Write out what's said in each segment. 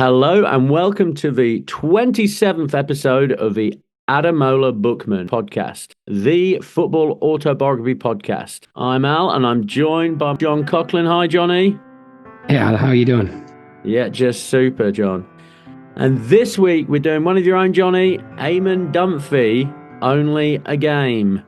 Hello and welcome to the 27th episode of the Adamola Bookman podcast, the football autobiography podcast. I'm Al and I'm joined by John Coughlin. Hi, Johnny. Hey, Al, how are you doing? Yeah, just super, John. And this week we're doing one of your own, Johnny, Eamon Dunphy, Only a Game.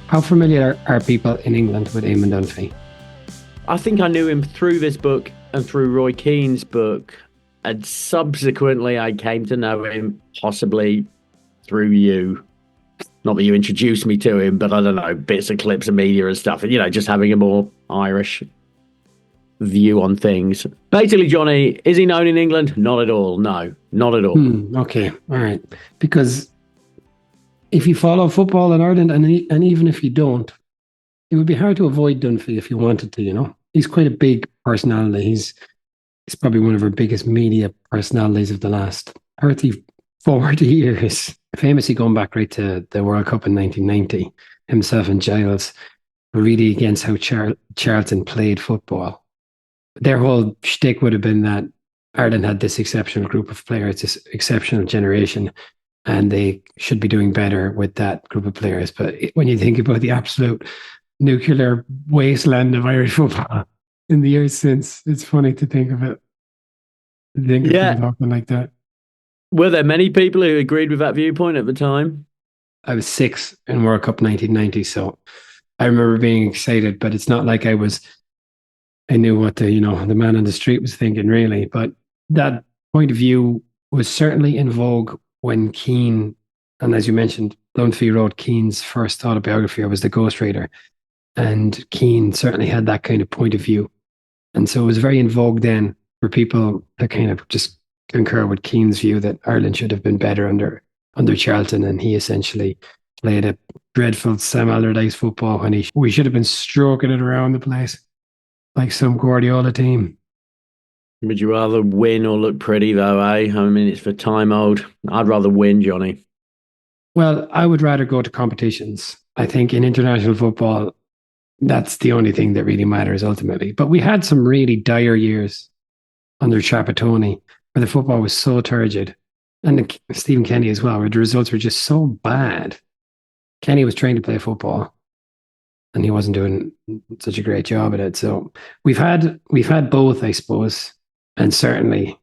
How familiar are people in England with Eamon Dunphy? I think I knew him through this book and through Roy Keane's book, and subsequently I came to know him possibly through you. Not that you introduced me to him, but I don't know, bits and clips of media and stuff, just having a more Irish view on things. Basically, Johnny, is he known in England? Not at all. No, not at all. Okay, all right. Because if you follow football in Ireland, and even if you don't, it would be hard to avoid Dunphy if you wanted to, He's quite a big personality. He's probably one of our biggest media personalities of the last 30, 40 years. Famously going back right to the World Cup in 1990, himself and Giles were really against how Charlton played football. Their whole shtick would have been that Ireland had this exceptional group of players, this exceptional generation, and they should be doing better with that group of players. But when you think about the absolute nuclear wasteland of Irish football in the years since, it's funny to think of it. Talking like that. Were there many people who agreed with that viewpoint at the time? I was 6 in World Cup 1990, so I remember being excited, but it's not like I knew what the man on the street was thinking, really. But that point of view was certainly in vogue when Keane, and as you mentioned, Dunphy wrote Keane's first autobiography. I was the ghostwriter, and Keane certainly had that kind of point of view. And so it was very in vogue then for people to kind of just concur with Keane's view that Ireland should have been better under Charlton, and he essentially played a dreadful Sam Allardyce football when we should have been stroking it around the place like some Guardiola team. Would you rather win or look pretty, though, eh? I mean, it's for time old. I'd rather win, Johnny. Well, I would rather go to competitions. I think in international football, that's the only thing that really matters ultimately. But we had some really dire years under Trapattoni where the football was so turgid. And Stephen Kenny as well, where the results were just so bad. Kenny was trained to play football, and he wasn't doing such a great job at it. So we've had both, I suppose. And certainly,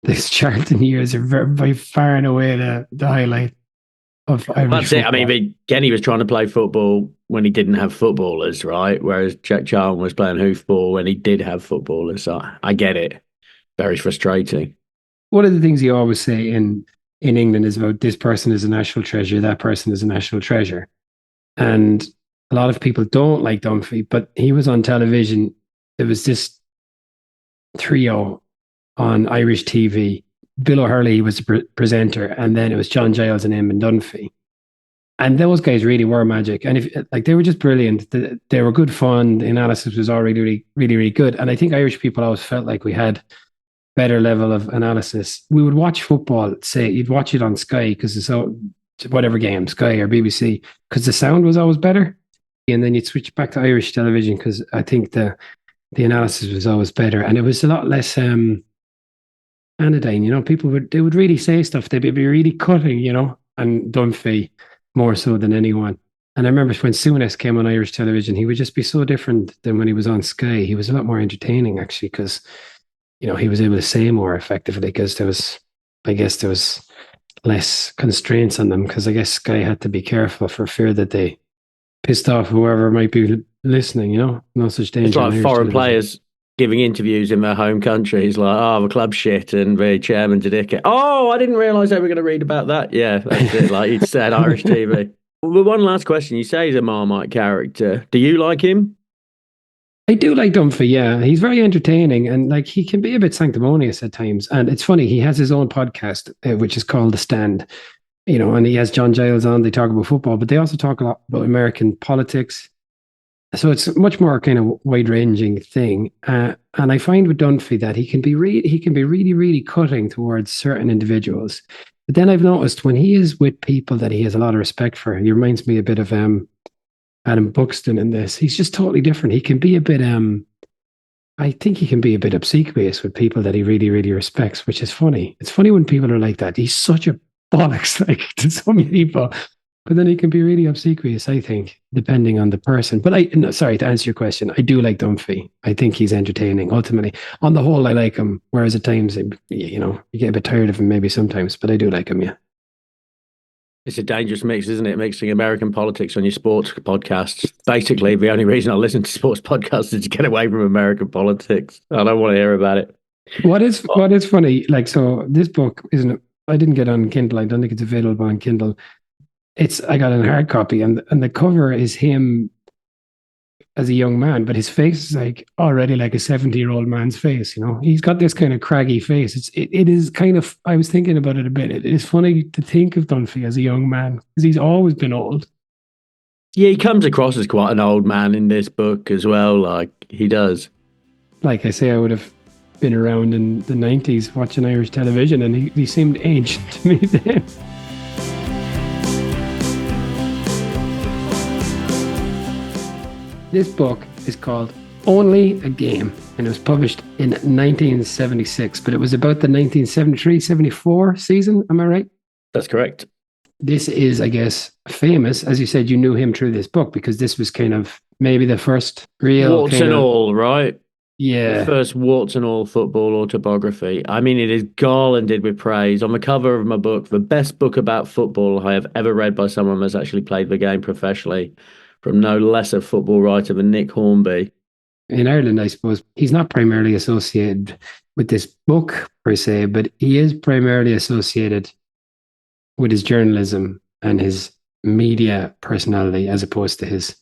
these Charlton years are by far and away the highlight of Irish That's football. it. I mean, Kenny was trying to play football when he didn't have footballers, right? Whereas Jack Charlton was playing hoofball when he did have footballers. So I get it. Very frustrating. One of the things you always say in England is about this person is a national treasure, that person is a national treasure. And a lot of people don't like Dunphy, but he was on television. There was this trio on Irish TV. Bill O'Hurley was the presenter, and then it was John Giles and Eamon Dunphy. And those guys really were magic. And they were just brilliant. They were good fun. The analysis was already really, really, really good. And I think Irish people always felt like we had better level of analysis. We would watch football, say you'd watch it on Sky because it's whatever game, Sky or BBC, because the sound was always better. And then you'd switch back to Irish television because I think the analysis was always better, and it was a lot less anodyne. People would really say stuff. They'd be really cutting, and Dunphy more so than anyone. And I remember when Souness came on Irish television, he would just be so different than when he was on Sky. He was a lot more entertaining actually because he was able to say more effectively because there was less constraints on them because I guess Sky had to be careful for fear that they pissed off whoever might be listening, no such danger. It's like foreign players giving interviews in their home country. He's like, oh, the club's shit and the chairman's a dickhead. Oh, I didn't realise they were going to read about that. Yeah, that's it. Like you'd said, Irish TV. Well, one last question. You say he's a Marmite character. Do you like him? I do like Dunphy, yeah. He's very entertaining and he can be a bit sanctimonious at times. And it's funny, he has his own podcast, which is called The Stand. And he has John Giles on. They talk about football, but they also talk a lot about American politics. So it's much more kind of wide-ranging thing, and I find with Dunphy that he can be really, really cutting towards certain individuals. But then I've noticed when he is with people that he has a lot of respect for, he reminds me a bit of Adam Buxton in this. He's just totally different. He can be a bit I think he can be a bit obsequious with people that he really, really respects, which is funny. It's funny when people are like that. He's such a bollocks like to some people, but then he can be really obsequious, I think, depending on the person. But no, sorry, to answer your question, I do like Dunphy. I think he's entertaining. Ultimately, on the whole, I like him. Whereas at times, you get a bit tired of him maybe sometimes, but I do like him, yeah. It's a dangerous mix, isn't it? Mixing American politics on your sports podcasts. Basically, the only reason I listen to sports podcasts is to get away from American politics. I don't want to hear about it. What is funny, like, so this book isn't, I didn't get on Kindle. I don't think it's available on Kindle. I got a hard copy, and the cover is him as a young man, but his face is like already like a 70-year-old man's face. He's got this kind of craggy face. It is kind of, I was thinking about it a bit. It is funny to think of Dunphy as a young man because he's always been old. Yeah, he comes across as quite an old man in this book as well. Like he does. Like I say, I would have been around in the 90s watching Irish television, and he seemed ancient to me then. This book is called Only a Game, and it was published in 1976, but it was about the 1973-74 season. Am I right? That's correct. This is, I guess, famous. As you said, you knew him through this book because this was kind of maybe the first real warts and all, right? Yeah. The first warts and all football autobiography. I mean, it is garlanded with praise. On the cover of my book, the best book about football I have ever read by someone who has actually played the game professionally, from no less a football writer than Nick Hornby. In Ireland, I suppose, he's not primarily associated with this book per se, but he is primarily associated with his journalism and his media personality as opposed to his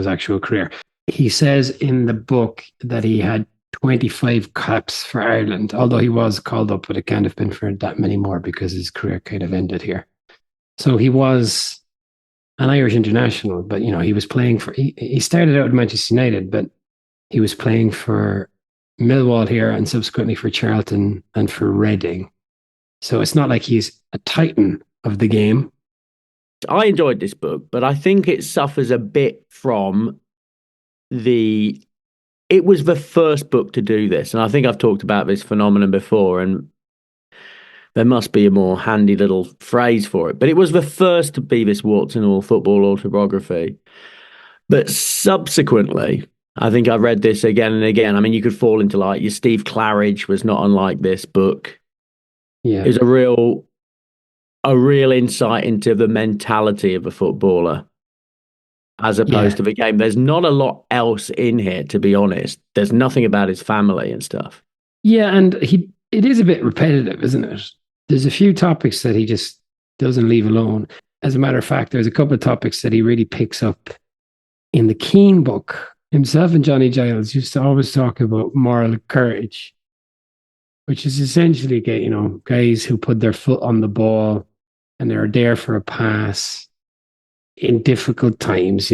actual career. He says in the book that he had 25 caps for Ireland, although he was called up, but it can't have been for that many more because his career kind of ended here. So he was an Irish international, but he was playing for. He started out at Manchester United, but he was playing for Millwall here and subsequently for Charlton and for Reading. So it's not like he's a titan of the game. I enjoyed this book, but I think it suffers a bit from it was the first book to do this. And I think I've talked about this phenomenon before, and there must be a more handy little phrase for it. But it was the first to be this warts and all football autobiography. But subsequently, I think I read this again and again. I mean, you could fall into like your Steve Claridge was not unlike this book. Yeah. It was a real insight into the mentality of a footballer as opposed to the game. There's not a lot else in here, to be honest. There's nothing about his family and stuff. Yeah, and it is a bit repetitive, isn't it? There's a few topics that he just doesn't leave alone. As a matter of fact, there's a couple of topics that he really picks up in the Keane book. Himself and Johnny Giles used to always talk about moral courage, which is essentially, guys who put their foot on the ball and they're there for a pass in difficult times.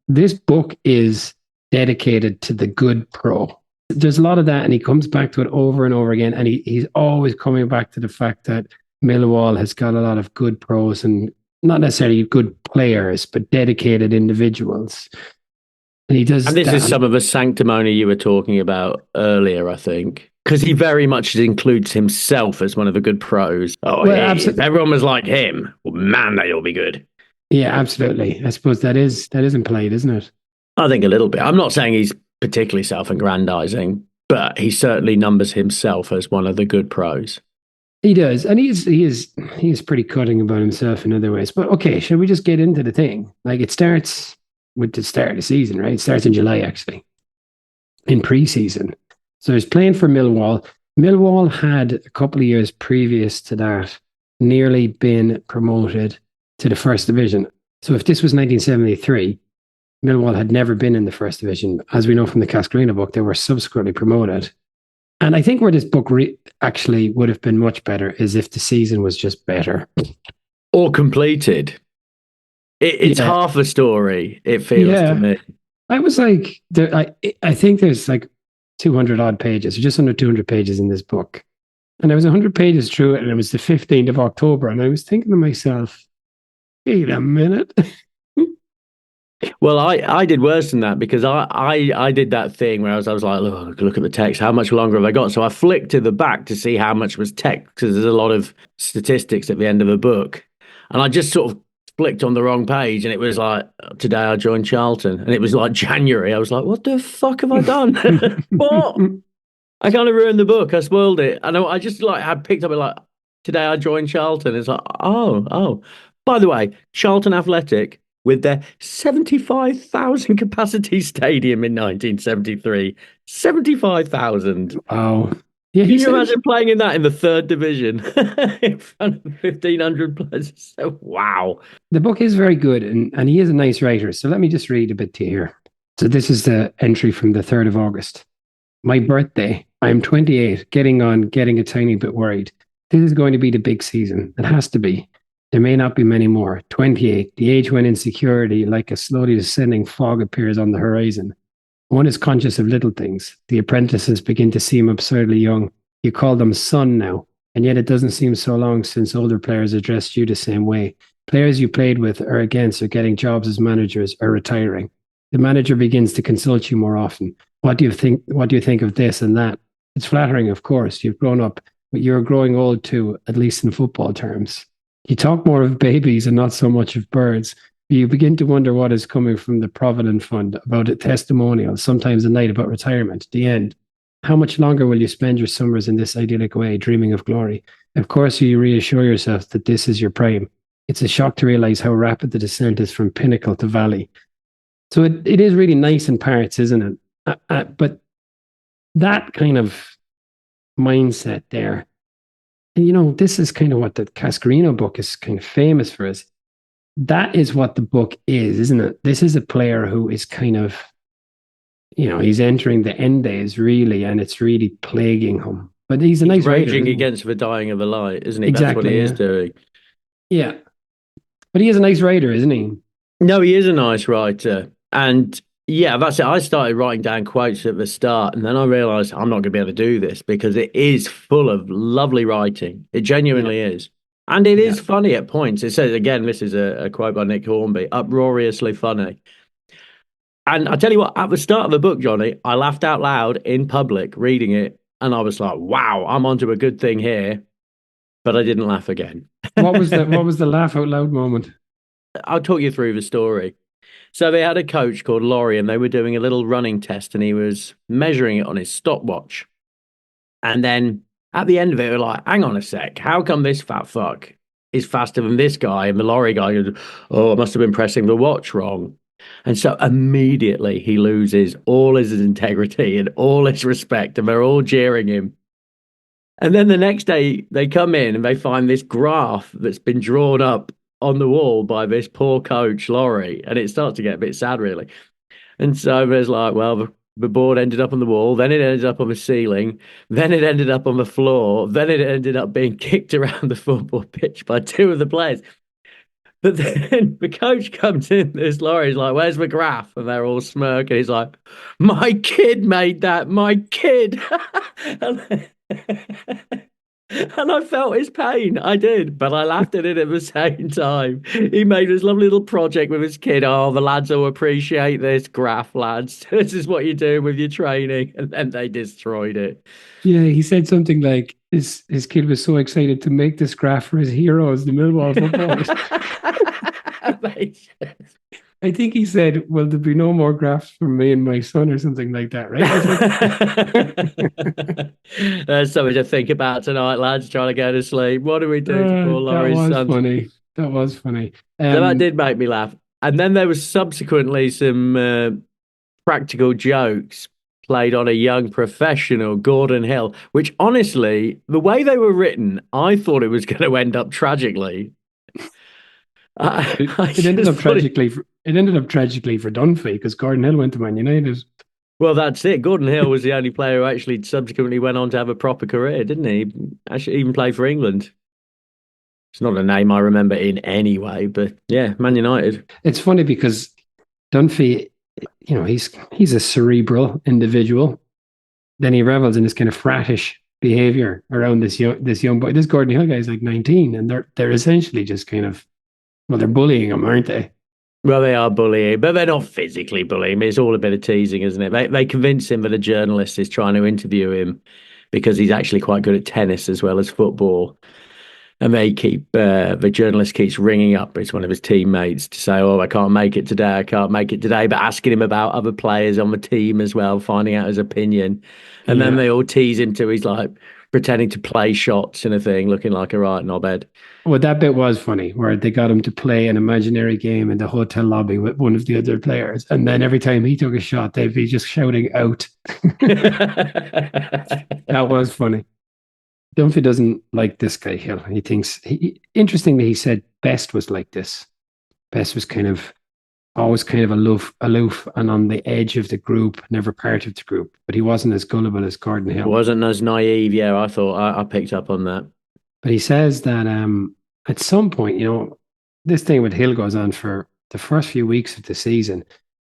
This book is dedicated to the good pro. There's a lot of that, and he comes back to it over and over again. And he's always coming back to the fact that Millwall has got a lot of good pros and not necessarily good players, but dedicated individuals. And he does. And this is some of the sanctimony you were talking about earlier, I think, because he very much includes himself as one of the good pros. Oh, well, if everyone was like him, well, man, they'd all be good. Yeah, absolutely. I suppose that is implied, isn't it? I think a little bit. I'm not saying he's particularly self-aggrandizing, but he certainly numbers himself as one of the good pros. He does, and he is pretty cutting about himself in other ways. But okay, shall we just get into the thing? Like, it starts with the start of the season, right? It starts in July, actually, in pre-season. So he's playing for Millwall. Millwall had a couple of years previous to that nearly been promoted to the first division. So if this was 1973. Millwall had never been in the first division. As we know from the Cascarina book, they were subsequently promoted. And I think where this book actually would have been much better is if the season was just better. Or completed. It's Yeah, half a story, it feels to yeah. me. I was like, I think there's like 200 odd pages, or just under 200 pages in this book. And I was 100 pages through it, and it was the 15th of October. And I was thinking to myself, wait a minute. Well, I did worse than that because I did that thing where I was like, look at the text. How much longer have I got? So I flicked to the back to see how much was text because there's a lot of statistics at the end of a book, and I just sort of flicked on the wrong page, and it was like today I joined Charlton, and it was like January. I was like, what the fuck have I done? What? I kind of ruined the book. I spoiled it. I just like had picked up it like today I joined Charlton. It's like, oh. By the way, Charlton Athletic with their 75,000 capacity stadium in 1973. 75,000. Wow. Yeah, he Can you said it was, imagine playing in that in the third division in front of 1,500 players? So, wow. the book is very good, and he is a nice writer. So let me just read a bit to you here. So this is the entry from the 3rd of August. My birthday. I'm 28, getting a tiny bit worried. This is going to be the big season. It has to be. There may not be many more. 28, the age when insecurity, like a slowly descending fog, appears on the horizon. One is conscious of little things. The apprentices begin to seem absurdly young. You call them son now, and yet it doesn't seem so long since older players addressed you the same way. Players you played with or against are getting jobs as managers or retiring. The manager begins to consult you more often. What do you think? What do you think of this and that? It's flattering, of course. You've grown up, but you're growing old too, at least in football terms. You talk more of babies and not so much of birds. You begin to wonder what is coming from the Provident Fund about a testimonial, sometimes a night about retirement, the end. How much longer will you spend your summers in this idyllic way, dreaming of glory? Of course, you reassure yourself that this is your prime. It's a shock to realize how rapid the descent is from pinnacle to valley. So it is really nice in parts, isn't it? But that kind of mindset there, and this is kind of what the Cascarino book is kind of famous for. Is that is what the book is, isn't it? This is a player who is kind of, he's entering the end days really, and it's really plaguing him. But he's a nice writer. Raging against the dying of a light, isn't he? Exactly, That's what he is yeah. doing. Yeah, but he is a nice writer, isn't he? No, he is a nice writer. And yeah, that's it. I started writing down quotes at the start, and then I realized I'm not going to be able to do this because it is full of lovely writing. It Yeah, genuinely is. And it yeah. is funny at points. It says, again, this is a quote by Nick Hornby, uproariously funny. And I tell you what, at the start of the book, Johnny, I laughed out loud in public reading it. And I was like, wow, I'm onto a good thing here. But I didn't laugh again. What was the laugh out loud moment? I'll talk you through the story. So they had a coach called Laurie, and they were doing a little running test, and he was measuring it on his stopwatch. And then at the end of it, we were like, hang on a sec, how come this fat fuck is faster than this guy? And the lorry guy goes, oh, I must have been pressing the watch wrong. And so immediately he loses all his integrity and all his respect, and they're all jeering him. And then the next day they come in and they find this graph that's been drawn up on the wall by this poor coach, Laurie. And it starts to get a bit sad, really. And so there's like, well, the board ended up on the wall, then it ended up on the ceiling, then it ended up on the floor, then it ended up being kicked around the football pitch by two of the players. But then the coach comes in, this Laurie's like, where's the graph? And they're all smirking. He's like, my kid made that, my kid. and, and I felt his pain. I did, but I laughed at it at the same time. He made this lovely little project with his kid. Oh, the lads will appreciate this graph, lads. This is what you do with your training. And then they destroyed it. Yeah, he said something like his kid was so excited to make this graph for his heroes, the Millwall footballers. I think he said, "Well, there'll be no more graphs from me and my son," or something like that, right? There's something to think about tonight, lads. Trying to go to sleep. What do we do to poor that Laurie's was son? funny. That was funny. So that did make me laugh. And then there was subsequently some practical jokes played on a young professional, Gordon Hill, which honestly, the way they were written, I thought it was going to end up tragically. It ended up tragically. It ended up tragically for Dunphy because Gordon Hill went to Man United. Well, that's it. Gordon Hill was the only player who actually subsequently went on to have a proper career, didn't he? Actually, even played for England. It's not a name I remember in any way, but yeah, Man United. It's funny because Dunphy, he's a cerebral individual. Then he revels in this kind of frattish behavior around this young boy. This Gordon Hill guy is like 19, and they're essentially just kind of, well, they're bullying him, aren't they? Well, they are bullying, but they're not physically bullying. It's all a bit of teasing, isn't it? They convince him that a journalist is trying to interview him because he's actually quite good at tennis as well as football. And the journalist keeps ringing up. It's one of his teammates to say, "Oh, I can't make it today. I can't make it today," but asking him about other players on the team as well, finding out his opinion. And then Yeah. they all tease him to he's like pretending to play shots and a thing, looking like a right knobhead. Well, that bit was funny, where they got him to play an imaginary game in the hotel lobby with one of the other players, and then every time he took a shot, they'd be just shouting out. That was funny. Dunphy doesn't like this guy Hill. He thinks interestingly, he said Best was like this. Best was kind of always kind of aloof and on the edge of the group, never part of the group. But he wasn't as gullible as Gordon Hill. Wasn't as naive. Yeah, I thought I picked up on that. But he says that at some point, this thing with Hill goes on for the first few weeks of the season,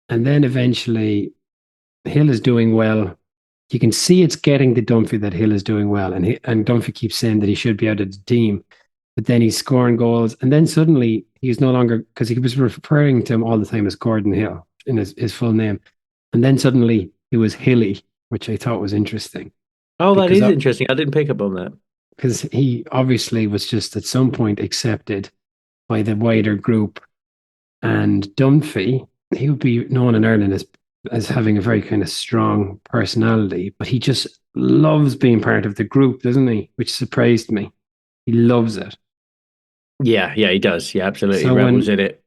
and then eventually Hill is doing well. You can see it's getting to Dunphy that Hill is doing well, and Dunphy keeps saying that he should be out of the team, but then he's scoring goals, and then suddenly he's no longer, because he was referring to him all the time as Gordon Hill in his full name, and then suddenly he was Hilly, which I thought was interesting. Oh, that is interesting. I didn't pick up on that. Because he obviously was just at some point accepted by the wider group, and Dunphy, he would be known in Ireland as having a very kind of strong personality, but he just loves being part of the group, doesn't he? Which surprised me. He loves it. Yeah, he does. Yeah, absolutely. So revels in it.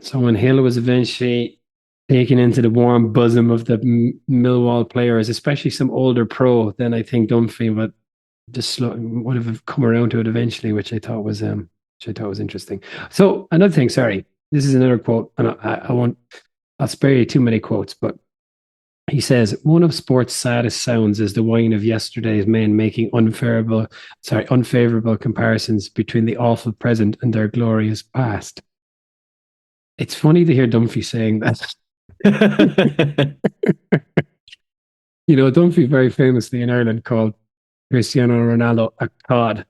So when Hill was eventually taken into the warm bosom of the Millwall players, especially some older pro, then I think Dunphy would have come around to it eventually, which I thought was interesting. So another thing, sorry, this is another quote, and I'll spare you too many quotes, but he says, "One of sport's saddest sounds is the whine of yesterday's men making unfavorable comparisons between the awful present and their glorious past." It's funny to hear Dunphy saying that. Dunphy very famously in Ireland called Cristiano Ronaldo a cod.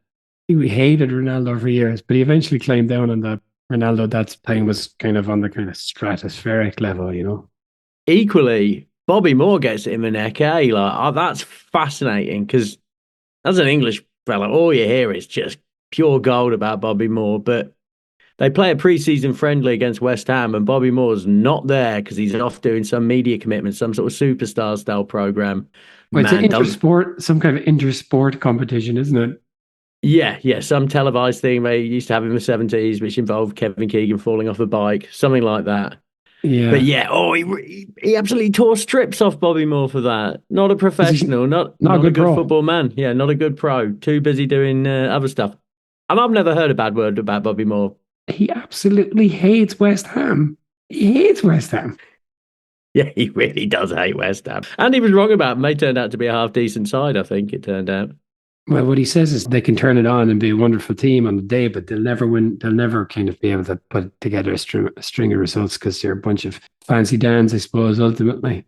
He hated Ronaldo for years, but he eventually climbed down on that Ronaldo that time was kind of on the kind of stratospheric level, Equally, Bobby Moore gets it in the neck, eh? Like, that's fascinating because as an English fella, all you hear is just pure gold about Bobby Moore. But they play a pre-season friendly against West Ham, and Bobby Moore's not there because he's off doing some media commitment, some sort of superstar style program. Well, it's an intersport, some kind of intersport competition, isn't it? Yeah, some televised thing they used to have in the 70s, which involved Kevin Keegan falling off a bike, something like that. Yeah. But yeah, he absolutely tore strips off Bobby Moore for that. Not a professional, not a good football man. Yeah, not a good pro. Too busy doing other stuff. And I've never heard a bad word about Bobby Moore. He absolutely hates West Ham. He hates West Ham. Yeah, he really does hate West Ham. And he was wrong about them. They turned out to be a half-decent side, I think it turned out. Well, what he says is they can turn it on and be a wonderful team on the day, but they'll never win. They'll never kind of be able to put together a string of results because they're a bunch of fancy Dans, I suppose, ultimately.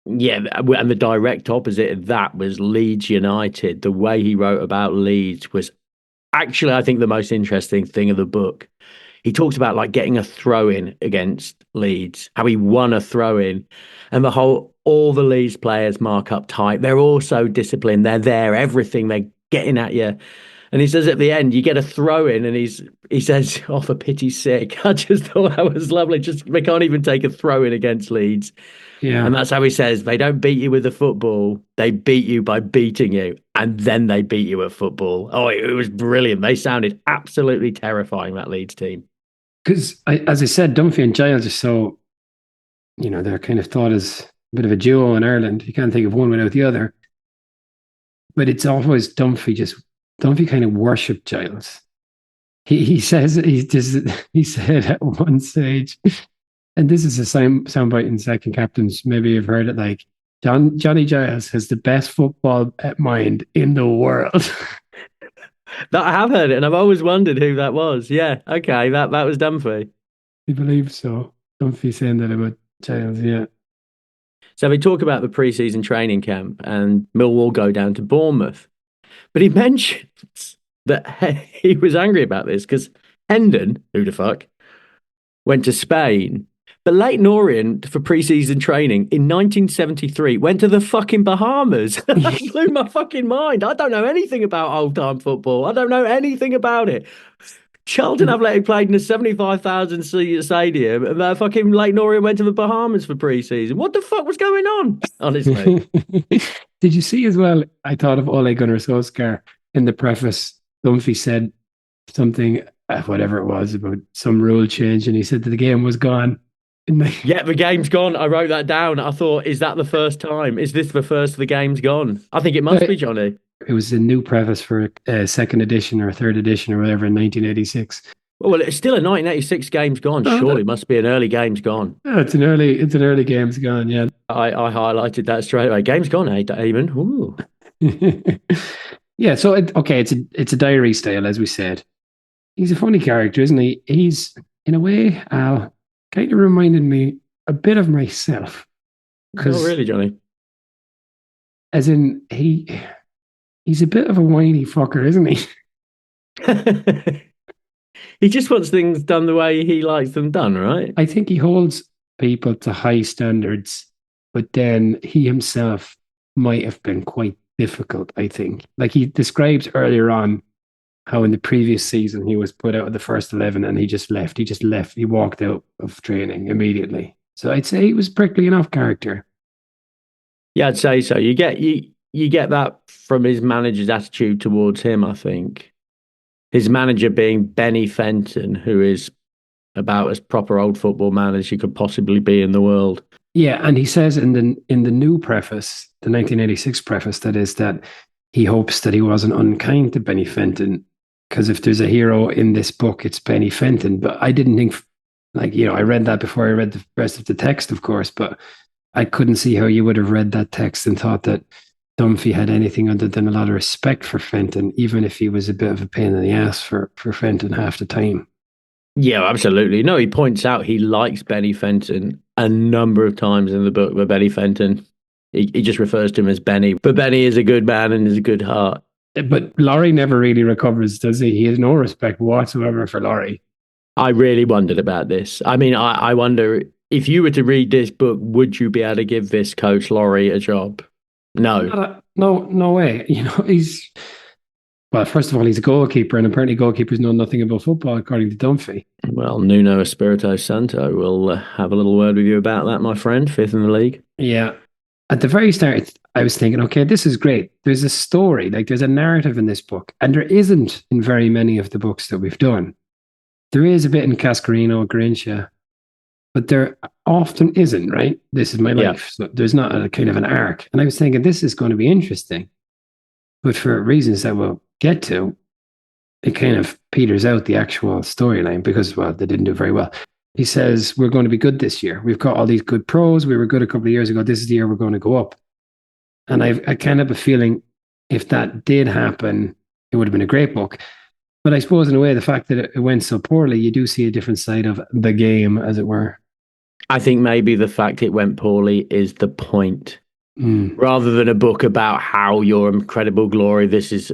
Yeah, and the direct opposite of that was Leeds United. The way he wrote about Leeds was actually, I think, the most interesting thing of the book. He talks about like getting a throw-in against Leeds, how he won a throw-in, and all the Leeds players mark up tight. They're all so disciplined. They're there, everything. They're getting at you. And he says at the end, you get a throw-in, and he says, "Oh, for pity's sake." I just thought that was lovely. Just they can't even take a throw-in against Leeds. Yeah. And that's how he says, they don't beat you with the football. They beat you by beating you. And then they beat you at football. Oh, it was brilliant. They sounded absolutely terrifying, that Leeds team. Because, as I said, Dunphy and Giles are so, they're kind of thought as a bit of a duo in Ireland. You can't think of one without the other. But it's always Dunphy kind of worshipped Giles. He says, he said at one stage, and this is a soundbite in Second Captains, maybe you've heard it, like, Johnny Giles has the best football mind in the world. That I have heard it, and I've always wondered who that was. Yeah, okay, that was Dunphy. I believe so. Dunphy saying that about Giles, yeah. So we talk about the pre-season training camp, and Millwall go down to Bournemouth. But he mentions that he was angry about this because Hendon, who the fuck, went to Spain. But Leighton Orient for pre-season training in 1973 went to the fucking Bahamas. That blew my fucking mind. I don't know anything about old-time football. I don't know anything about it. Charlton Athletic played in a 75,000 seat stadium, and fucking Leighton Orient went to the Bahamas for pre-season. What the fuck was going on? Honestly. Did you see as well? I thought of Ole Gunnar Solskjaer in the preface. Dunphy said something, whatever it was, about some rule change, and he said that the game was gone. Yeah, the game's gone. I wrote that down. I thought, is that the first time? Is this the first the game's gone? I think it must be, Johnny. It was a new preface for a second edition or a third edition or whatever in 1986. Well, it's still a 1986 game's gone. Surely it must be an early game's gone. Oh, it's an early game's gone. Yeah, I highlighted that straight away. Game's gone, eh, Eamon? Yeah. So it's a diary style, as we said. He's a funny character, isn't he? He's in a way, Al, kind of reminded me a bit of myself. Oh, really, Johnny? As in he's a bit of a whiny fucker, isn't he? He just wants things done the way he likes them done, right? I think he holds people to high standards, but then he himself might have been quite difficult, I think. Like he describes earlier on how in the previous season he was put out of the first 11 and he just left. He walked out of training immediately. So I'd say he was prickly enough character. Yeah, I'd say so. You get that from his manager's attitude towards him, I think. His manager being Benny Fenton, who is about as proper old football man as you could possibly be in the world. Yeah, and he says in the new preface, the 1986 preface, that is, that he hopes that he wasn't unkind to Benny Fenton, because if there's a hero in this book, it's Benny Fenton. But I didn't think, I read that before I read the rest of the text, of course, but I couldn't see how you would have read that text and thought that Dunphy had anything other than a lot of respect for Fenton, even if he was a bit of a pain in the ass for Fenton half the time. Yeah, absolutely. No, he points out he likes Benny Fenton a number of times in the book, but Benny Fenton, he just refers to him as Benny. But Benny is a good man and is a good heart. But Laurie never really recovers, does he? He has no respect whatsoever for Laurie. I really wondered about this. I mean, I wonder, if you were to read this book, would you be able to give this coach Laurie a job? No. No way. Well, first of all, he's a goalkeeper, and apparently goalkeepers know nothing about football, according to Dunphy. Well, Nuno Espirito Santo will have a little word with you about that, my friend. Fifth in the league. Yeah. At the very start, I was thinking, okay, this is great. There's a story, there's a narrative in this book, and there isn't in very many of the books that we've done. There is a bit in Cascarino, Grincha, but there often isn't, right? This is my life. So there's not a kind of an arc. And I was thinking, this is going to be interesting. But for reasons that we'll get to, it kind of peters out the actual storyline because, well, they didn't do very well. He says, we're going to be good this year. We've got all these good pros. We were good a couple of years ago. This is the year we're going to go up. And I kind of have a feeling if that did happen, it would have been a great book. But I suppose in a way, the fact that it went so poorly, you do see a different side of the game, as it were. I think maybe the fact it went poorly is the point. Rather than a book about how your incredible glory, this is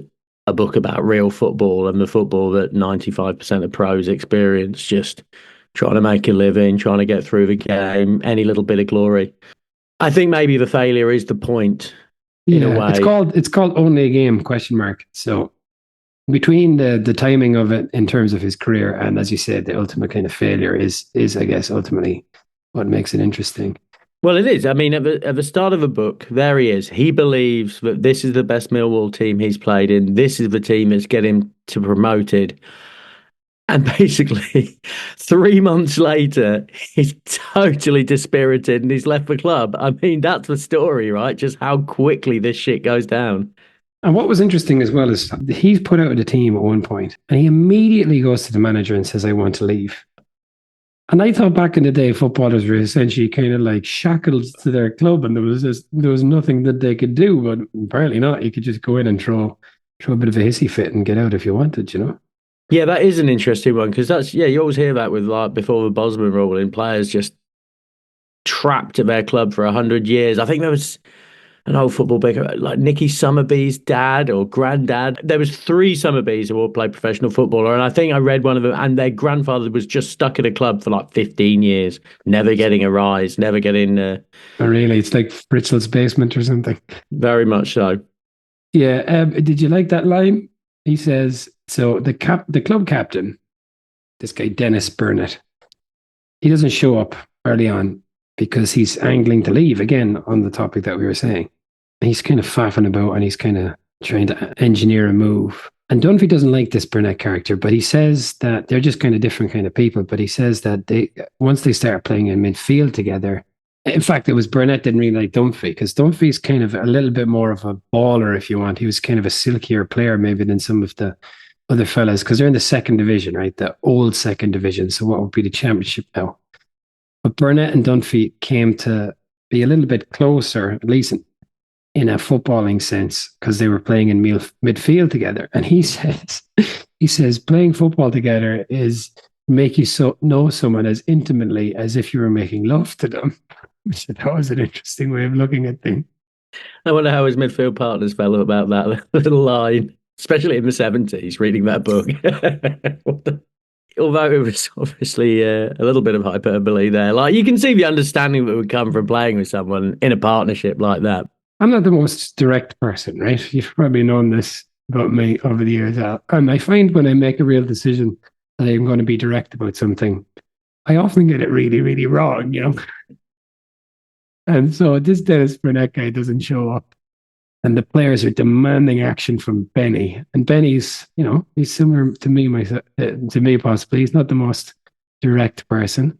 a book about real football and the football that 95% of pros experience, just trying to make a living, trying to get through the game, any little bit of glory. I think maybe the failure is the point in a way. It's called Only a Game, ? So between the timing of it in terms of his career and, as you said, the ultimate kind of failure is I guess, ultimately what makes it interesting. Well, it is. I mean, at the start of the book, there he is. He believes that this is the best Millwall team he's played in. This is the team that's getting him to promoted. And basically, 3 months later, he's totally dispirited and he's left the club. I mean, that's the story, right? Just how quickly this shit goes down. And what was interesting as well is he's put out of the team at one point and he immediately goes to the manager and says, I want to leave. And I thought back in the day, footballers were essentially kind of like shackled to their club and there was nothing that they could do, but apparently not. You could just go in and throw throw a bit of a hissy fit and get out if you wanted, you know? Yeah, that is an interesting one because that's you always hear that with like before the Bosman rule in players just trapped at their club for 100 years. I think there was an old football big like Nicky Summerby's dad or granddad. There was three Summerbys who all played professional footballer, and I think I read one of them. And their grandfather was just stuck at a club for like 15 years, never getting a rise, never getting. Oh, really? It's like Fritzl's basement or something. Very much so. Yeah. Did you like that line? He says, so the club captain, this guy, Dennis Burnett, he doesn't show up early on because he's angling to leave again on the topic that we were saying. He's kind of faffing about and he's kind of trying to engineer a move. And Dunphy doesn't like this Burnett character, but he says that they're just kind of different kind of people. But he says that once they start playing in midfield together, in fact, it was Burnett didn't really like Dunphy because Dunphy's kind of a little bit more of a baller, if you want. He was kind of a silkier player maybe than some of the other fellas because they're in the second division, right? The old second division. So what would be the championship now? But Burnett and Dunphy came to be a little bit closer, at least in a footballing sense, because they were playing in midfield together. And he says, playing football together is make you know someone as intimately as if you were making love to them. Which I thought was an interesting way of looking at things. I wonder how his midfield partners felt about that little line, especially in the 70s, reading that book. Although it was obviously a little bit of hyperbole there. Like you can see the understanding that would come from playing with someone in a partnership like that. I'm not the most direct person, right? You've probably known this about me over the years. And I find when I make a real decision that I'm going to be direct about something, I often get it really, really wrong, you know? And so this Dennis Burnett guy doesn't show up. And the players are demanding action from Benny. And Benny's, you know, he's similar to me possibly. He's not the most direct person.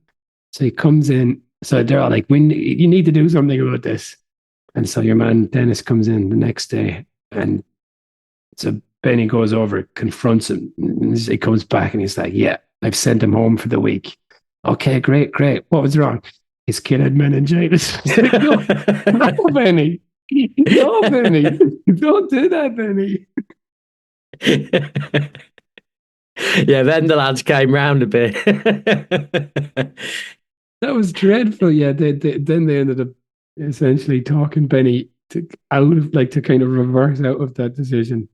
So he comes in. So they're all like, you need to do something about this. And so your man Dennis comes in the next day. And so Benny goes over, confronts him. And he comes back and he's like, yeah, I've sent him home for the week. Okay, great. What was wrong? His kid had meningitis. Like, no, Benny. No, Benny. Don't do that, Benny. Yeah, then the lads came round a bit. That was dreadful. Yeah, then they ended up essentially talking Benny to kind of reverse out of that decision.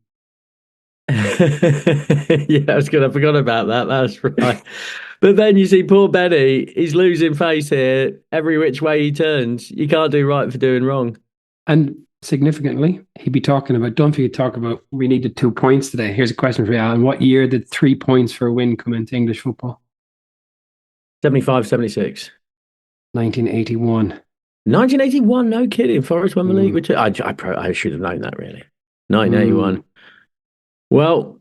Yeah, I was good. I forgot about that. That's right. But then you see poor Benny, he's losing face here every which way he turns. You can't do right for doing wrong. And significantly, he'd be talking about, Dunphy would talk about, we needed 2 points today. Here's a question for you, Alan. What year did 3 points for a win come into English football? 75, 76. 1981. 1981, no kidding. Forest won the league with two. I should have known that, really. 1981. Well,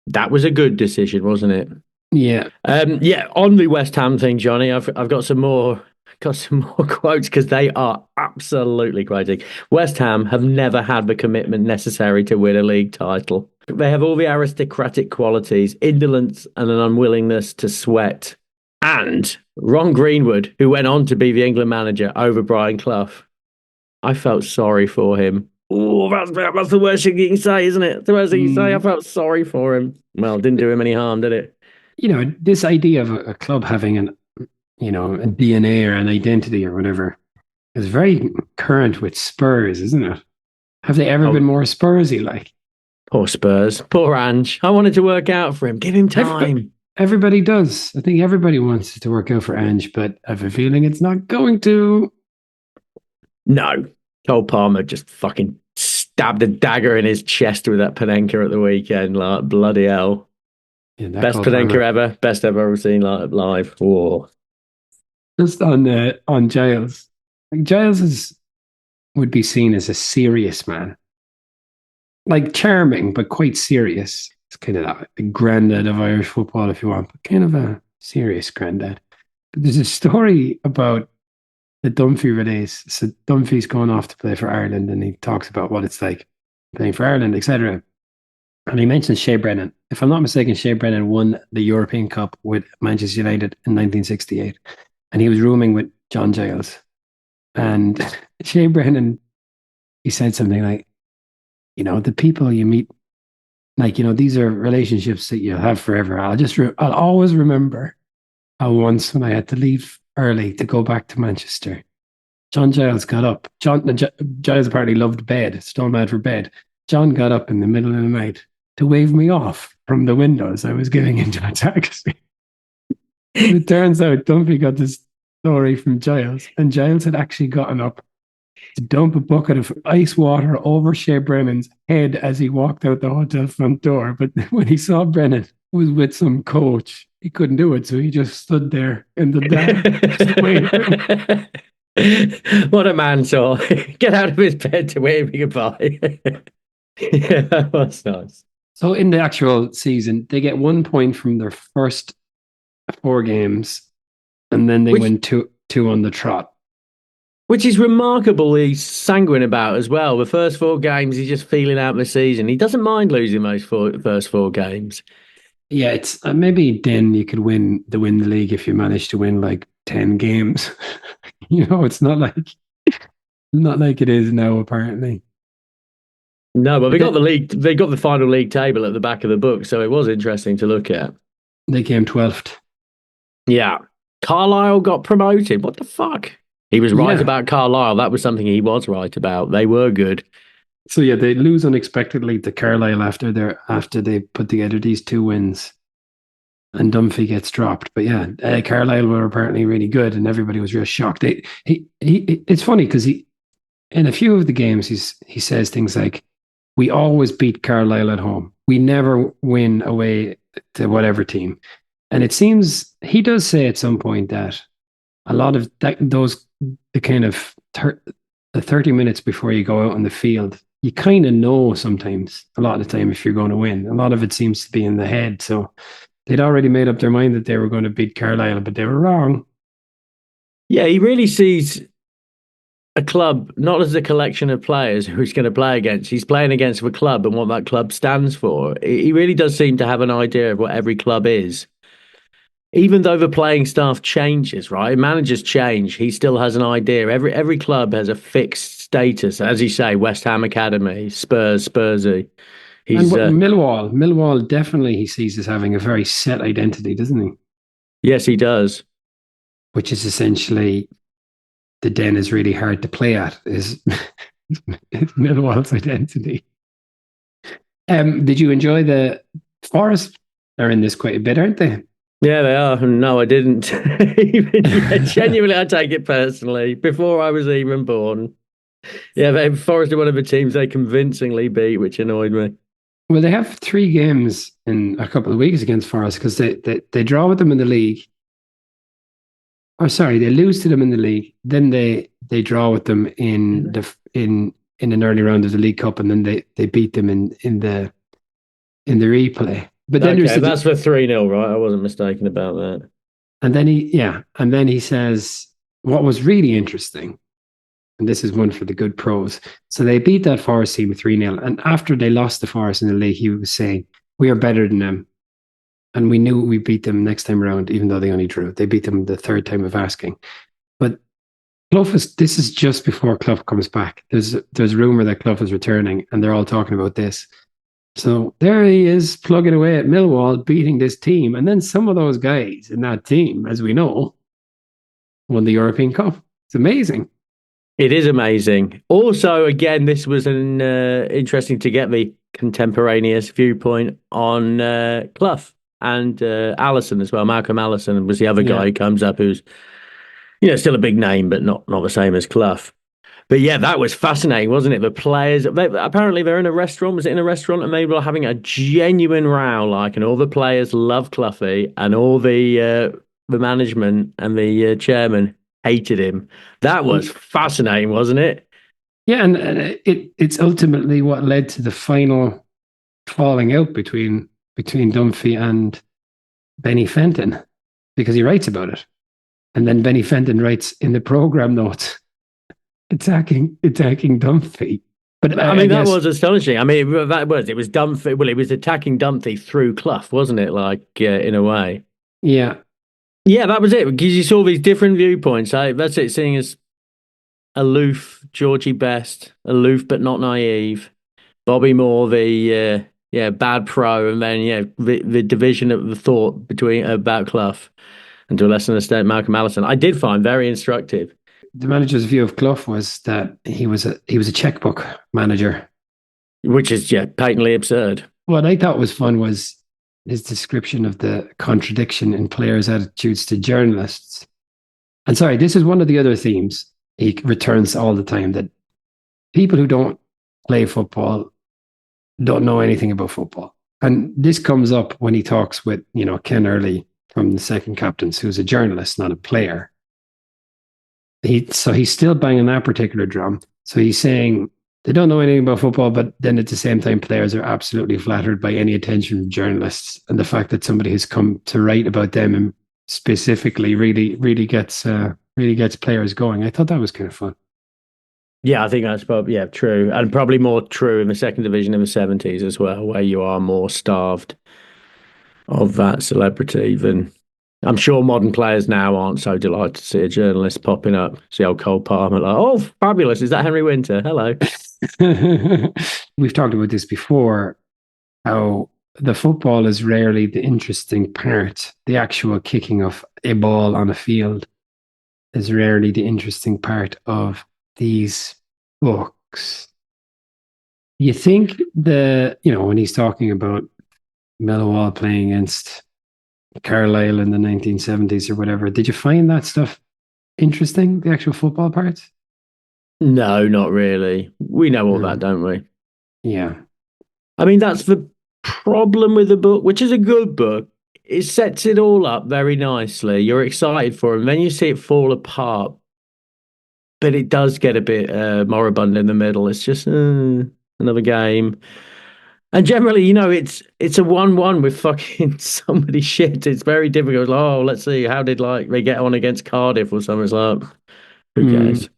that was a good decision, wasn't it? Yeah. On the West Ham thing, Johnny, I've got some more quotes because they are absolutely crazy. West Ham have never had the commitment necessary to win a league title. They have all the aristocratic qualities, indolence and an unwillingness to sweat. And Ron Greenwood, who went on to be the England manager over Brian Clough, I felt sorry for him. Oh, that's the worst thing you can say, isn't it? The worst thing you can say. I felt sorry for him. Well, it didn't do him any harm, did it? You know, this idea of a club having a DNA or an identity or whatever is very current with Spurs, isn't it? Have they ever been more Spursy like? Poor Spurs. Poor Ange. I wanted to work out for him. Give him time. Everybody does. I think everybody wants it to work out for Ange, but I have a feeling it's not going to. No. Cole Palmer just fucking stabbed a dagger in his chest with that Panenka at the weekend. Like, bloody hell. Yeah, best Panenka ever. Best I've ever seen live. Whoa. Just on Giles. Like Giles would be seen as a serious man. Like charming, but quite serious. It's kind of a granddad of Irish football, if you want, but kind of a serious granddad. But there's a story about the Dunphy relays. So Dunphy's going off to play for Ireland, and he talks about what it's like playing for Ireland, etc. And he mentions Shea Brennan. If I'm not mistaken, Shea Brennan won the European Cup with Manchester United in 1968, and he was rooming with John Giles. And Shea Brennan, he said something like, you know, the people you meet Like, these are relationships that you'll have forever. I'll always remember how once when I had to leave early to go back to Manchester, John Giles got up. Giles apparently loved bed, stone mad for bed. John got up in the middle of the night to wave me off from the windows I was getting into a taxi. And it turns out Dunphy got this story from Giles, and Giles had actually gotten up to dump a bucket of ice water over Shea Brennan's head as he walked out the hotel front door. But when he saw Brennan was with some coach, he couldn't do it, so he just stood there in the dark. What a man saw. Get out of his bed to wave me goodbye. Yeah, that was nice. So in the actual season, they get 1 point from their first 4 games, and then they win two on the trot. Which is remarkably sanguine about as well. The first 4 games, he's just feeling out the season. He doesn't mind losing those first 4 games. Yeah, it's maybe then you could win the league if you manage to win like 10 games. It's not like it is now, apparently. No, but they got the league. They got the final league table at the back of the book, so it was interesting to look at. They came 12th. Yeah, Carlisle got promoted. What the fuck? He was right about Carlisle. That was something he was right about. They were good. So yeah, they lose unexpectedly to Carlisle after they put together these 2 wins, and Dunphy gets dropped. But yeah, Carlisle were apparently really good, and everybody was real shocked. It's funny because in a few of the games he says things like, "We always beat Carlisle at home. We never win away to whatever team." And it seems he does say at some point that a lot of the kind of the 30 minutes before you go out on the field, you kind of know sometimes, a lot of the time, if you're going to win. A lot of it seems to be in the head. So they'd already made up their mind that they were going to beat Carlisle, but they were wrong. Yeah, he really sees a club not as a collection of players who he's going to play against. He's playing against the club and what that club stands for. He really does seem to have an idea of what every club is. Even though the playing staff changes, right? Managers change. He still has an idea. Every club has a fixed status. As you say, West Ham Academy, Spurs, Spursy. And Millwall definitely he sees as having a very set identity, doesn't he? Yes, he does. Which is essentially the Den is really hard to play at, is Millwall's identity. Did you enjoy the Forest? They're in this quite a bit, aren't they? Yeah, they are. No, I didn't. Genuinely, I take it personally. Before I was even born. Yeah, Forest are one of the teams they convincingly beat, which annoyed me. Well, they have 3 games in a couple of weeks against Forest because they draw with them in the league. Or sorry, they lose to them in the league. Then they draw with them in an early round of the League Cup, and then they beat them in the replay. But then that's for 3-0, right? I wasn't mistaken about that. And then he says what was really interesting, and this is one for the good pros. So they beat that Forest team 3-0, and after they lost to Forest in the league, he was saying, "We are better than them, and we knew we beat them next time around, even though they only drew. They beat them the 3rd time of asking." But this is just before Clough comes back. There's rumor that Clough is returning, and they're all talking about this. So there he is plugging away at Millwall, beating this team. And then some of those guys in that team, as we know, won the European Cup. It's amazing. It is amazing. Also, again, this was an interesting to get the contemporaneous viewpoint on Clough and Allison as well. Malcolm Allison was the other guy who comes up who's, still a big name, but not the same as Clough. But yeah, that was fascinating, wasn't it? The players, apparently they're in a restaurant. Was it in a restaurant? And they were having a genuine row, and all the players love Cloughy, and all the management and the chairman hated him. That was fascinating, wasn't it? Yeah, and it's ultimately what led to the final falling out between Dunphy and Benny Fenton, because he writes about it. And then Benny Fenton writes in the program notes, attacking Dunphy. But that was astonishing. It was Dunphy. Well, it was attacking Dunphy through Clough, wasn't it? In a way. Yeah. Yeah, that was it. Because you saw these different viewpoints. That's it. Seeing as aloof, Georgie Best, aloof but not naive. Bobby Moore, the Yeah, bad pro, and then yeah, the division of the thought between about Clough and to a lesser extent Malcolm Allison. I did find very instructive. The manager's view of Clough was that he was a checkbook manager. Which is yeah, patently absurd. What I thought was fun was his description of the contradiction in players' attitudes to journalists. And sorry, this is one of the other themes he returns all the time, that people who don't play football don't know anything about football. And this comes up when he talks with, Ken Early from the Second Captains, who's a journalist, not a player. So he's still banging that particular drum. So he's saying they don't know anything about football, but then at the same time, players are absolutely flattered by any attention from journalists, and the fact that somebody has come to write about them and specifically really gets players going. I thought that was kind of fun. Yeah, I think that's probably yeah true, and probably more true in the second division in the '70s as well, where you are more starved of that celebrity than. I'm sure modern players now aren't so delighted to see a journalist popping up. See old Cole Palmer, like, oh, fabulous! Is that Henry Winter? Hello. We've talked about this before, how the football is rarely the interesting part. The actual kicking of a ball on a field is rarely the interesting part of these books. You think when he's talking about Millwall playing against Carlisle in the 1970s or whatever, did you find that stuff interesting, the actual football parts? No, not really. We know all that, don't we? Yeah. I mean, that's the problem with the book, which is a good book. It sets it all up very nicely. You're excited for it, and then you see it fall apart. But it does get a bit moribund in the middle. It's just another game. And generally, it's a 1-1 with fucking somebody shit. It's very difficult. Oh, let's see, how did they get on against Cardiff or something? It's like, who cares?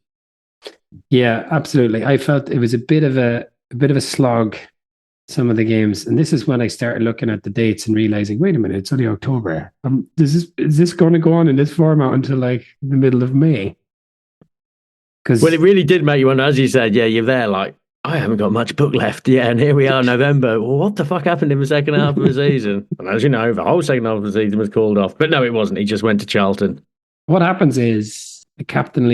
Yeah, absolutely. I felt it was a bit of a slog, some of the games, and this is when I started looking at the dates and realizing, wait a minute, it's only October. Is this going to go on in this format until like the middle of May? Well, it really did make you wonder, as you said. Yeah, you're there like, I haven't got much book left. Yeah, and here we are, November. Well, what the fuck happened in the second half of the season? And as you know, the whole second half of the season was called off. But no, it wasn't. He just went to Charlton. What happens is the captain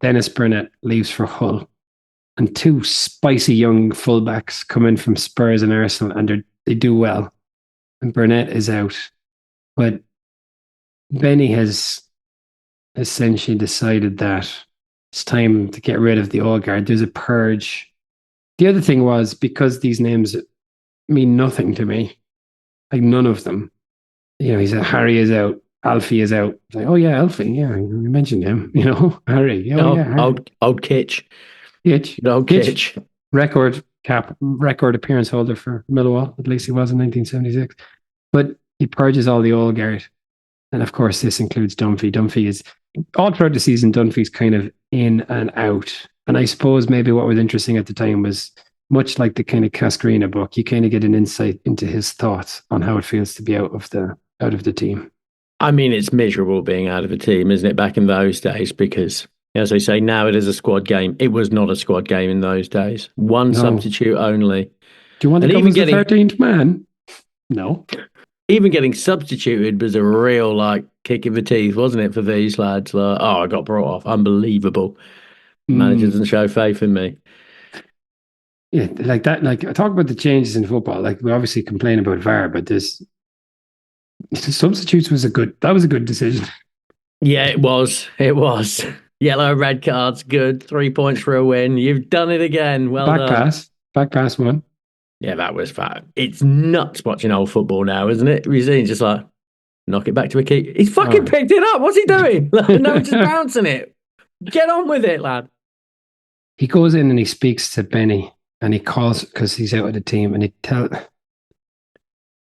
Dennis Burnett leaves for Hull, and two spicy young fullbacks come in from Spurs and Arsenal, and they do well. And Burnett is out. But Benny has essentially decided that it's time to get rid of the old guard. There's a purge. The other thing was, because these names mean nothing to me, like none of them. He said Harry is out, Alfie is out. It's like, oh yeah, Alfie, yeah, you mentioned him. Harry, Harry. Old Kitch, Kitch, old Kitch, record appearance holder for Millwall. At least he was in 1976. But he purges all the old guard, and of course, this includes Dunphy. Dunphy is all throughout the season. Dunphy's kind of in and out. And I suppose maybe what was interesting at the time was, much like the kind of Cascarina book, you kind of get an insight into his thoughts on how it feels to be out of the team. I mean, it's miserable being out of a team, isn't it? Back in those days, because as I say, now it is a squad game. It was not a squad game in those days. One substitute only. Do you want to come as the 13th man? No. Even getting substituted was a real kick in the teeth, wasn't it, for these lads? I got brought off. Unbelievable. Manager doesn't show faith in me. Yeah, like that. Like, I talk about the changes in football. Like, we obviously complain about VAR, but this substitutes was a good decision. Yeah, it was. It was. Yellow, red cards, good. 3 points for a win. You've done it again. Well done. Back pass one. Yeah, that was fun. It's nuts watching old football now, isn't it? You've seen just knock it back to a keeper. He's fucking picked it up. What's he doing? No, he's just bouncing it. Get on with it, lad. He goes in and he speaks to Benny, and he calls because he's out of the team, and he tells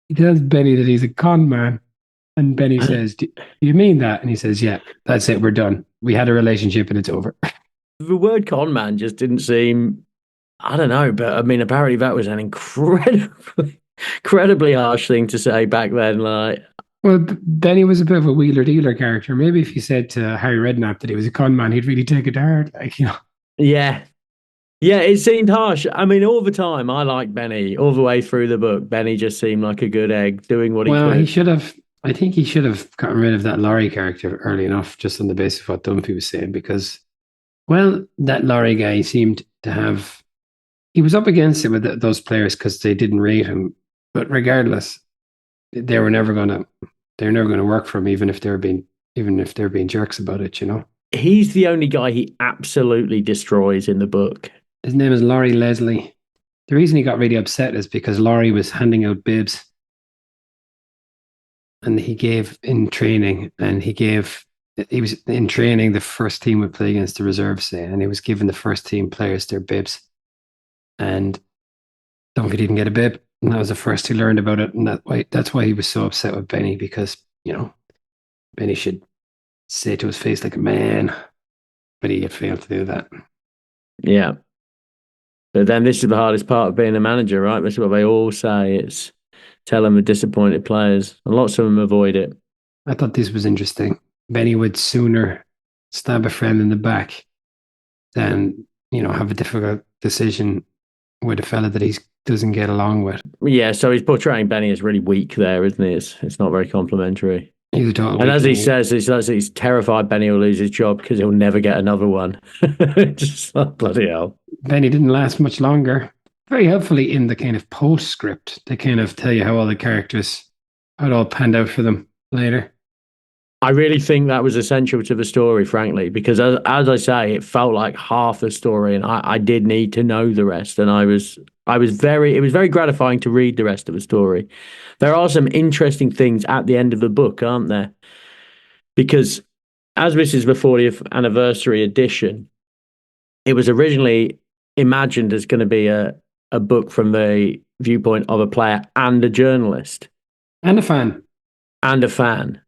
Benny that he's a con man. And Benny says, do you mean that? And he says, yeah, that's it. We're done. We had a relationship and it's over. The word con man just didn't seem, I don't know, but I mean, apparently that was an incredibly harsh thing to say back then. Well, Benny was a bit of a wheeler dealer character. Maybe if you said to Harry Redknapp that he was a con man, he'd really take it hard. Yeah. Yeah, it seemed harsh. I mean, all the time, I liked Benny. All the way through the book, Benny just seemed like a good egg, doing what he Well, he could. should have. I think he should have gotten rid of that Laurie character early enough, just on the basis of what Dunphy was saying, because, well, that Laurie guy seemed to have. He was up against it with those players because they didn't rate him. But regardless, they were never gonna. They're never gonna work for him, even if they're being jerks about it. You know. He's the only guy he absolutely destroys in the book. His name is Laurie Leslie. The reason he got really upset is because Laurie was handing out bibs, and he gave in training, and he was in training. The first team would play against the reserves, say, and he was giving the first team players their bibs, and Dunphy didn't get a bib, and that was the first he learned about it, and that's why he was so upset with Benny, because Benny should say to his face like a man, but he had failed to do that. Yeah. But then this is the hardest part of being a manager, right? This is what they all say. It's tell them the disappointed players. And lots of them avoid it. I thought this was interesting. Benny would sooner stab a friend in the back than, have a difficult decision with a fella that he doesn't get along with. Yeah, so he's portraying Benny as really weak there, isn't he? It's not very complimentary. He's a total And as he weakling. says, he's terrified Benny will lose his job because he'll never get another one. Just like, bloody hell. Benny didn't last much longer. Very helpfully in the kind of postscript, they kind of tell you how all the characters, how it all panned out for them later. I really think that was essential to the story, frankly, because as I say, it felt like half the story, and I did need to know the rest. And it was very gratifying to read the rest of the story. There are some interesting things at the end of the book, aren't there? Because as this is the 40th anniversary edition, it was originally imagined as going to be a book from the viewpoint of a player and a journalist And a fan. and a fan.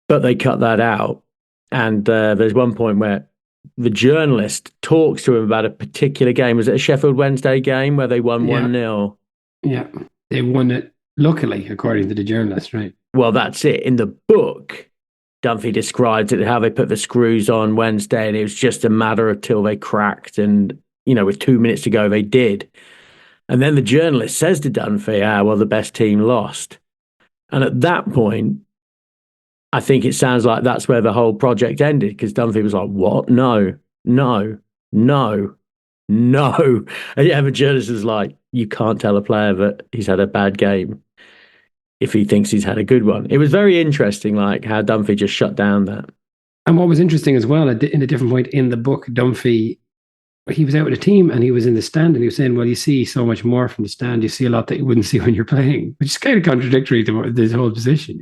But they cut that out. And there's one point where the journalist talks to him about a particular game. Was it a Sheffield Wednesday game where they won 1-0? Yeah. They won it luckily, according to the journalist, right? Well, that's it. In the book, Dunphy describes it, how they put the screws on Wednesday, and it was just a matter of till they cracked. And, with 2 minutes to go, they did. And then the journalist says to Dunphy, well, the best team lost. And at that point, I think it sounds like that's where the whole project ended, because Dunphy was like, what? No, no, no, no. And yeah, the journalist was like, you can't tell a player that he's had a bad game if he thinks he's had a good one. It was very interesting, like how Dunphy just shut down that. And what was interesting as well, in a different point in the book, Dunphy, he was out with a team and he was in the stand, and he was saying, well, you see so much more from the stand. You see a lot that you wouldn't see when you're playing, which is kind of contradictory to this whole position.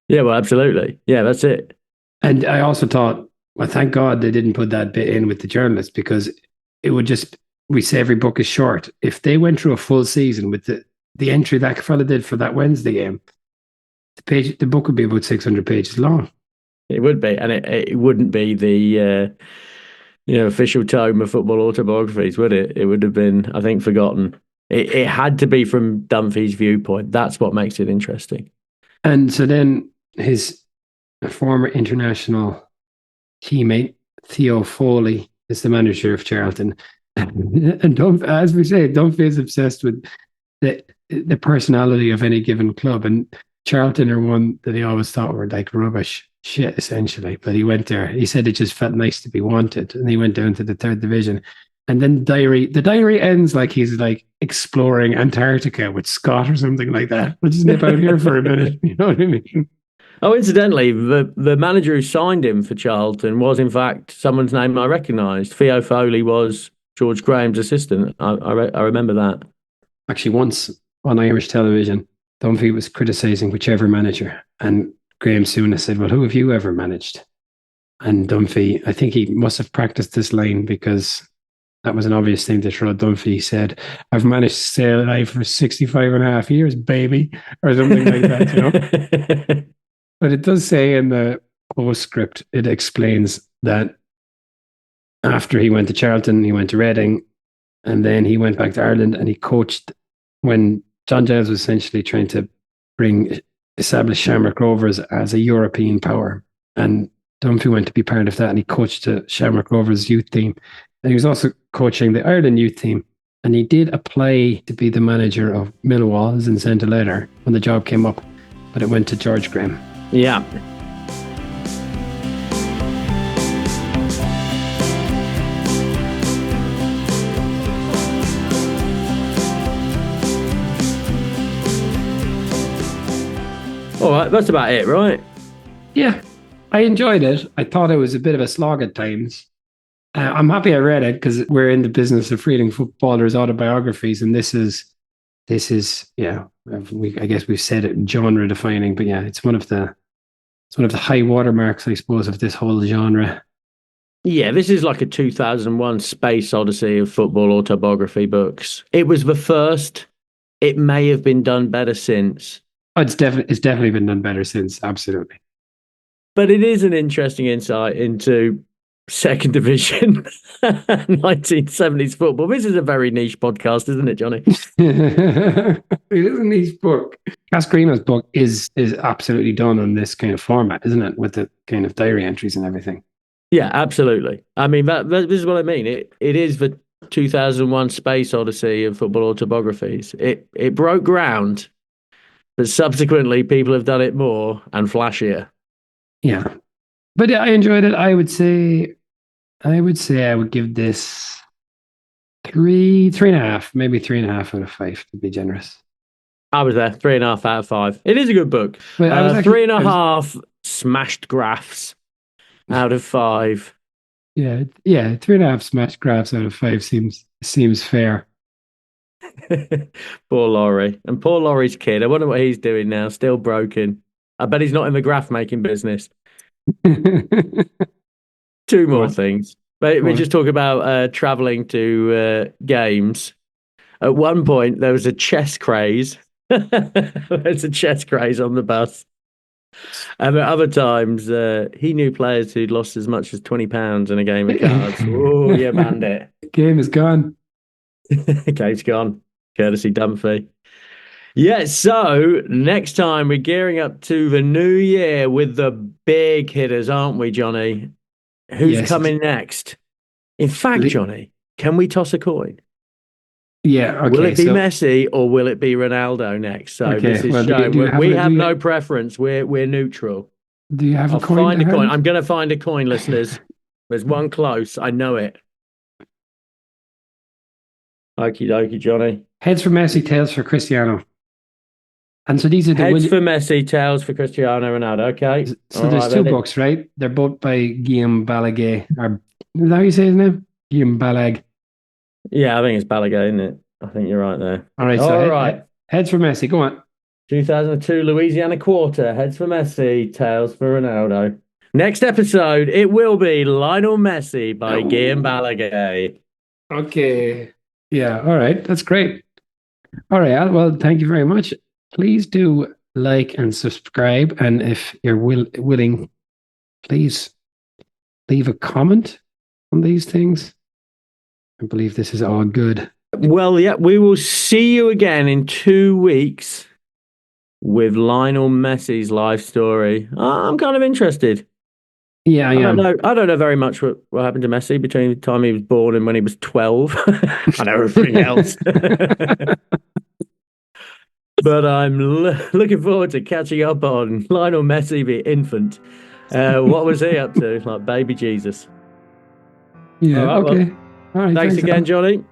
Yeah, well, absolutely. Yeah, that's it. And I also thought, well, thank God they didn't put that bit in with the journalist, because it would just, we say every book is short. If they went through a full season with the entry that fella did for that Wednesday game, the book would be about 600 pages long. It would be, and it wouldn't be the official tome of football autobiographies, would it? It would have been, I think, forgotten. It had to be from Dunphy's viewpoint. That's what makes it interesting. And so then his former international teammate, Theo Foley, is the manager of Charlton. And as we say, Dunphy is obsessed with the personality of any given club. And Charlton are one that he always thought were like rubbish shit, essentially. But he went there. He said it just felt nice to be wanted. And he went down to the third division. And then the diary ends like he's like exploring Antarctica with Scott or something like that. We'll just nip out here for a minute. You know what I mean? Oh, incidentally, the manager who signed him for Charlton was, in fact, someone's name I recognised. Theo Foley was George Graham's assistant. I remember that. Actually, once on Irish television, Dunphy was criticising whichever manager, and Graham Souness said, well, who have you ever managed? And Dunphy, I think he must have practiced this line, because that was an obvious thing to throw. Dunphy said, I've managed to stay alive for 65 and a half years, baby, or something like that, But it does say in the postscript, it explains that after he went to Charlton, he went to Reading, and then he went back to Ireland, and he coached when John Giles was essentially trying to establish Shamrock Rovers as a European power. And Dunphy went to be part of that, and he coached the Shamrock Rovers youth team. And he was also coaching the Ireland youth team. And he did apply to be the manager of Millwall, as in sent a letter when the job came up, but it went to George Graham. Yeah. All right, that's about it, right? Yeah, I enjoyed it. I thought it was a bit of a slog at times. I'm happy I read it because we're in the business of reading footballers' autobiographies, and this is yeah. I guess we've said it genre defining, but yeah, it's one of the high watermarks, I suppose, of this whole genre. Yeah, this is like a 2001 space odyssey of football autobiography books. It was the first. It may have been done better since. Oh, it's definitely been done better since, absolutely. But it is an interesting insight into second division 1970s football. This is a very niche podcast, isn't it, Johnny? It is a niche book. Cascarino's book is absolutely done on this kind of format, isn't it? With the kind of diary entries and everything. Yeah, absolutely. I mean, this is what I mean. It is the 2001 space odyssey of football autobiographies. It broke ground, but subsequently people have done it more and flashier. Yeah. But yeah, I enjoyed it. I would say I would give this 3.5, maybe 3.5 out of 5 to be generous. I was there, 3.5 out of 5. It is a good book. But I was actually, 3.5 smashed graphs out of 5. Yeah, 3.5 smashed graphs out of 5 seems fair. Poor Laurie. And poor Laurie's kid. I wonder what he's doing now, still broken. I bet he's not in the graph making business. 2 more things. But we just talk about traveling to games. At one point, there was a chess craze. There's a chess craze on the bus. And at other times, he knew players who'd lost as much as £20 in a game of cards. Oh, yeah, bandit. Game is gone. Game's gone. Courtesy Dunphy. Yeah, so next time we're gearing up to the new year with the big hitters, aren't we, Johnny? Who's coming next? In fact, Johnny, can we toss a coin? Yeah, okay. Will it be Messi or will it be Ronaldo next? So this is shown. We have no preference. We're neutral. Do you have a coin? Find a coin. I'm going to find a coin, listeners. There's one close. I know it. Okie dokie, Johnny. Heads for Messi, tails for Cristiano. And so these are the heads for Messi, tails for Cristiano Ronaldo. Okay. So there's 2 books, right? They're both by Guillaume Balaguer. Is that how you say his name? Guillaume Balaguer. Yeah, I think it's Balaguer, isn't it? I think you're right there. All right. So heads for Messi. Go on. 2002 Louisiana Quarter. Heads for Messi, tails for Ronaldo. Next episode, it will be Lionel Messi by Guillaume Balaguer. Okay. Yeah. All right. That's great. All right. Well, thank you very much. Please do like and subscribe. And if you're willing, please leave a comment on these things. I believe this is all good. Well, yeah, we will see you again in 2 weeks with Lionel Messi's life story. I'm kind of interested. Yeah, I am. I don't know very much what happened to Messi between the time he was born and when he was 12. I know everything else. But I'm looking forward to catching up on Lionel Messi, the infant. What was he up to? Like baby Jesus. Yeah, all right, okay. All right, thanks again, Johnny.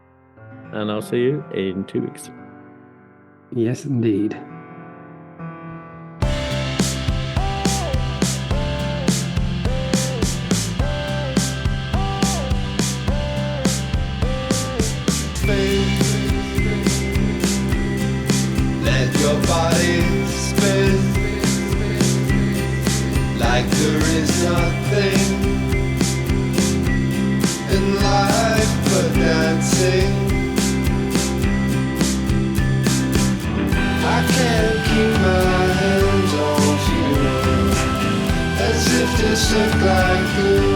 And I'll see you in 2 weeks. Yes, indeed. Let your body spin like there is nothing in life but dancing. I can't keep my hands off you, as if this looked like glue.